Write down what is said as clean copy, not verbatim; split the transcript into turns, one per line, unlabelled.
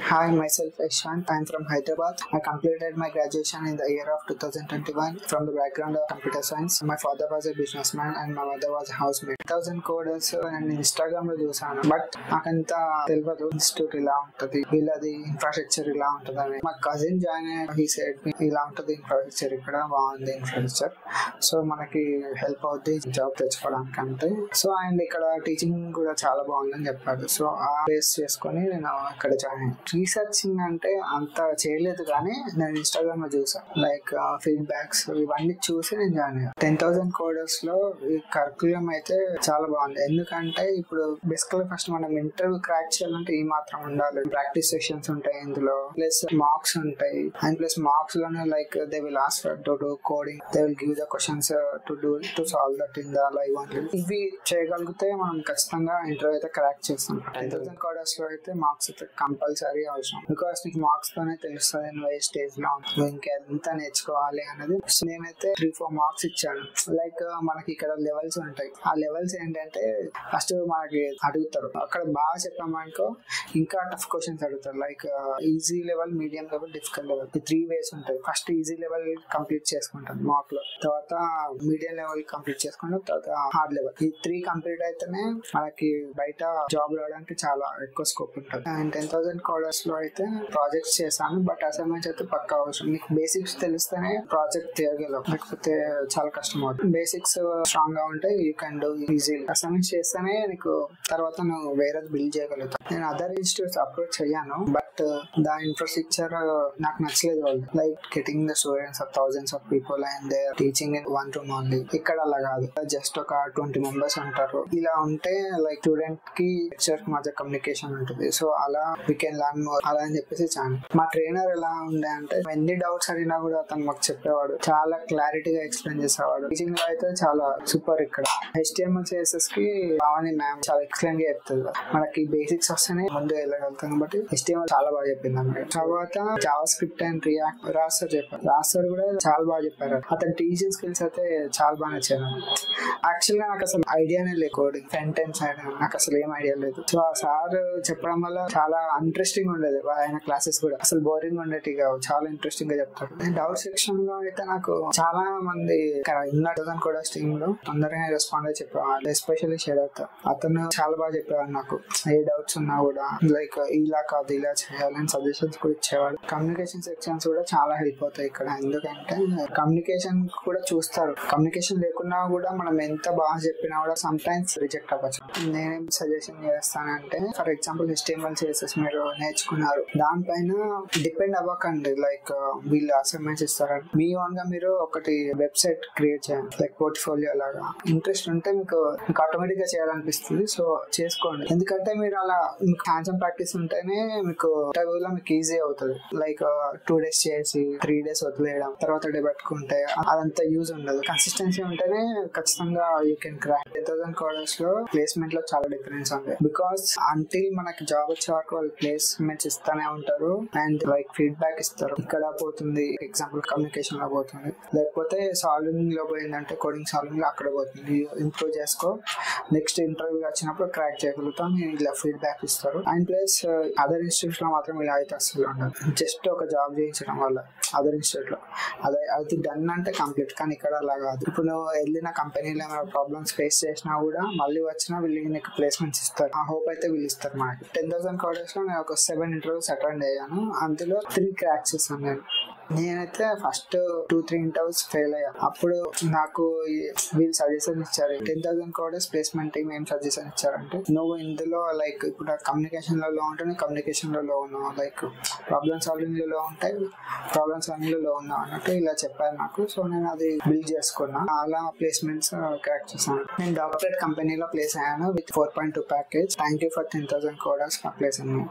Hi, myself Yashwant. I'm from Hyderabad. I completed my graduation in the year of 2021 from the background of computer science. My father was a businessman and my mother was a housemaid. 1000 coders and Instagram లో చూసాను but నాకంతా తెలియదు institute ఇలా ఉంటది వీళ్ళది infrastructure ఇలా ఉంటదని. మా కజిన్ జాయిన్ అయ్యి సైడ్ ఇలా ఉంటది ఇన్ఫ్రాస్ట్రక్చర్, ఇక్కడ బాగుంది ఇన్ఫ్రాస్ట్రక్చర్, సో మనకి హెల్ప్ అవుద్ది జాబ్ తెచ్చుకోవడానికి అంటే. సో అండ్ ఇక్కడ టీచింగ్ కూడా చాలా బాగుందని చెప్పారు. సో ఆ బేస్ చేసుకొని నేను ఇక్కడ జాయిన్ అయ్యాను. రీసెర్చింగ్ అంటే అంత చేయలేదు కానీ నేను ఇన్స్టాగ్రామ్ లో చూసాను, లైక్ ఫీడ్బ్యాక్స్ ఇవన్నీ చూసి నేను జాయిన్ అయ్యాను. 10,000 కోడర్స్ లో ఈ కరికులం అయితే చాలా బాగుంది. ఎందుకంటే ఇప్పుడు బేసికల్ ఫస్ట్ మనం ఇంటర్వ్యూ క్రాక్ చేయాలంటే ఈ మాత్రం ఉండాలి. ప్రాక్టీస్ సెషన్స్ ఉంటాయి ఇందులో, ప్లస్ మార్క్స్ ఉంటాయి. అండ్ ప్లస్ మార్క్స్ లోనే like they will ask to do coding, they will give the questions to solve that in the live only. ఇవి చేయగలిగితే మనం ఖచ్చితంగా ఇంటర్వ్యూ అయితే క్రాక్ చేస్తాం. 10,000 కోడర్స్ లో అయితే మార్క్స్ అయితే కంపల్సరీ అవసరం, బికాస్ నీకు మార్క్స్ తోనే తెలుస్తుంది నువ్వు ఏ స్టేజ్ లో నువ్వు ఇంకెంత నేర్చుకోవాలి అనేది. నేనైతే 3-4 మార్క్స్ ఇచ్చాను. లైక్ మనకి ఇక్కడ లెవెల్స్ ఉంటాయి. ఆ లెవెల్స్ ఏంటంటే ఫస్ట్ మనకి అడుగుతారు, అక్కడ బాగా చెప్పామనుకో ఇంకా టఫ్ క్వశ్చన్స్ అడుగుతారు. Like easy level, medium level, difficult level, ఈ 3 వేస్ ఉంటాయి. ఫస్ట్ ఈజీ లెవెల్ కంప్లీట్ చేసుకుంటాను మార్క్ లో, తర్వాత మీడియం లెవెల్ కంప్లీట్ చేసుకుంటాం, తర్వాత హార్డ్ లెవెల్. ఈ 3 కంప్లీట్ అయితేనే మనకి బయట జాబ్ రావడానికి చాలా ఎక్కువ స్కోప్ ఉంటుంది. అండ్ 10,000 కోడర్స్ లో అయితే ప్రాజెక్ట్స్ చేశాను, బట్ అసైన్మెంట్స్ అయితే పక్కా అవసరం. నీకు బేసిక్స్ తెలిస్తేనే ప్రాజెక్ట్ తీయగలవు, లేకపోతే చాలా కష్టం అవుతుంది. బేసిక్స్ స్ట్రాంగ్ గా ఉంటే you can do easy. Assignments చేస్తేనే నీకు తర్వాత నువ్వు వేరేది బిల్డ్ చేయగలుగుతావు. నేను అదర్ ఇన్స్టిట్యూట్స్ అప్రోచ్ అయ్యాను, బట్ దా ఇన్ఫ్రాస్ట్రక్చర్ నాకు నచ్చలేదు. వాళ్ళు like getting the students of thousands of people and they are teaching in one room only. ఇక్కడ అలా కాదు, జస్ట్ ఒక 20 మెంబర్స్ ఉంటారు. ఇలా ఉంటే లైక్ స్టూడెంట్ కి లెక్చర్ కి మధ్య కమ్యూనికేషన్ ఉంటుంది. సో అలా వీ కెన్ లర్న్ మోర్ అలా అని చెప్పేసి చాలు. మా ట్రైనర్ ఎలా ఉండే అంటే ఎన్ని డౌట్స్ అడిగినా కూడా అతను మాకు చెప్పేవాడు, చాలా క్లారిటీగా ఎక్స్ప్లెయిన్ చేసేవాడు. టీచింగ్ లో అయితే చాలా సూపర్. ఇక్కడ HTML CSS కి భావని మ్యామ్ చాలా ఎక్సలెంట్ గా చెప్తుంది. మనకి బేసిక్స్ వస్తేనే ముందు వెళ్ళగలుగుతాం కాబట్టి HTML చాలా బాగా చెప్పింది అన్నమాట. తర్వాత జావా స్క్రిప్ట్ అండ్ రియాక్ట్ రాస్తారు చెప్పారు. రాస్తారు కూడా చాలా బాగా చెప్పారు. అతని టీచింగ్ స్కిల్స్ అయితే చాలా బాగా నచ్చాను. యాక్చువల్ గా నాకు అసలు ఐడియానే లేదు కోడింగ్ ఫ్రంట్ ఎండ్ సైడ్, నాకు అసలు ఏం ఐడియా లేదు. సో ఆ సార్ చెప్పడం వల్ల చాలా ఇంట్రెస్టింగ్ ఉండేది. ఆయన క్లాసెస్ కూడా అసలు బోరింగ్ ఉండేటి కావు, చాలా ఇంట్రెస్టింగ్ గా చెప్తారు. డౌట్ సెక్షన్ లో అయితే నాకు చాలా మంది కూడా టీమ్ లో తొందరగా రెస్పాండ్ అయి చెప్పేవాళ్ళు, ఎస్పెషల్లీ షేరత్. అతను చాలా బాగా చెప్పేవాడు నాకు. ఏ డౌట్స్ ఉన్నా కూడా లైక్ ఇలా కాదు ఇలా చేయాలని సజెషన్స్ కూడా ఇచ్చేవాడు. కమ్యూనికేషన్ సెక్షన్స్ కూడా చాలా హెల్ప్ అవుతాయి ఇక్కడ. ఎందుకంటే కమ్యూనికేషన్ కూడా చూస్తారు. కమ్యూనికేషన్ లేకున్నా కూడా మనం ఎంత బాగా చెప్పినా కూడా సమ్ టైమ్స్ రిజెక్ట్ అవ్వచ్చు. నేనేం సజెషన్ చేస్తానంటే, ఫర్ ఎగ్జాంపుల్ HTML CSS మీరు నేర్చుకున్నారు, దానిపైన డిపెండ్ అవ్వకండి. లైక్ వీళ్ళు అసైన్మెంట్స్ ఇస్తారని మీ ఓన్ గా మీరు ఒకటి వెబ్సైట్ క్రియేట్ చేయండి, లైక్ పోర్ట్ఫోలియో లాగా. ఇంట్రెస్ట్ ఉంటే మీకు ఆటోమేటిక్ గా చేయాలనిపిస్తుంది, సో చేసుకోండి. ఎందుకంటే మీరు అలా మీకు హ్యాండ్స్ ఆన్ ప్రాక్టీస్ ఉంటేనే మీకు ఇంటర్వ్యూలో మీకు ఈజీ అవుతుంది. లైక్ 2 days చేసి 3 days వదిలేయడం, తర్వాత డే పెట్టుకుంటే అదంతా యూజ్ ఉండదు. కన్సిస్టెన్సీ ఉంటేనే ఖచ్చితంగా యూ కెన్ క్రాక్. 10,000 కోడర్స్ లో ప్లేస్మెంట్ లో చాలా డిఫరెన్స్ ఉంది. బికాస్ అంటిల్ మనకి జాబ్ వచ్చే వరకు వాళ్ళు ప్లేస్మెంట్స్ ఇస్తానే ఉంటారు అండ్ లైక్ ఫీడ్బ్యాక్ ఇస్తారు. ఇక్కడ పోతుంది ఎగ్జాంపుల్ కమ్యూనికేషన్ లో పోతుంది, లేకపోతే సాల్వింగ్ లో పోయిందంటే కోడింగ్ సాల్వింగ్ లో అక్కడ పోతుంది. ఇంప్రూవ్ చేసుకో, నెక్స్ట్ ఇంటర్వ్యూ వచ్చినప్పుడు క్రాక్ చేయగలుగుతాం, ఇలా ఫీడ్బ్యాక్ ఇస్తారు. అండ్ ప్లస్ అదర్ ఇన్స్టిట్యూట్స్ లో మాత్రం ఇలా అయితే అసలు ఉండదు. జస్ట్ ఒక జాబ్ చేయించడం వల్ల అదర్ ఇన్స్టిట్యూట్ లో అది డన్ అంటే కంప్లీట్. కానీ ఇక్కడ అలా కాదు. ఇప్పుడు నువ్వు వెళ్ళిన కంపెనీలో ఏమైనా ప్రాబ్లమ్స్ ఫేస్ చేసినా కూడా మళ్ళీ వచ్చినా వీళ్ళు నీకు ప్లేస్మెంట్స్ ఇస్తారు. ఆ హోప్ అయితే వీళ్ళు ఇస్తారు మనకి. 10,000 కోడర్స్ లో నేను ఒక 7 ఇంటర్వ్యూస్ అటెండ్ అయ్యాను, అందులో 3 క్రాక్ చేశాను. నేనైతే ఫస్ట్ 2-3 ఇంటర్వ్యూస్ ఫెయిల్ అయ్యాను. అప్పుడు నాకు వీళ్ళు సజెషన్ ఇచ్చారు, 10,000 కోడర్స్ ప్లేస్మెంట్ టీమ్ ఏం సజెషన్ ఇచ్చారంటే, నువ్వు ఇందులో లైక్ ఇప్పుడు కమ్యూనికేషన్ లో ఉంటే కమ్యూనికేషన్ లో ఉన్నావు, లైక్ ప్రాబ్లమ్ సాల్వింగ్ లో ఉంటాయి, ప్రాబ్లమ్ సాల్వింగ్ లో ఉన్నావు అన్నట్టు ఇలా చెప్పారు నాకు. సో నేను అది బిల్డ్ చేసుకున్నా, అలా ప్లేస్మెంట్స్ క్రాక్ చేశాను. నేను డాక్టరేట్ కంపెనీలో ప్లేస్ అయ్యాను with 4.2 package. Thank you for 10,000 coders for place అయ్యాను.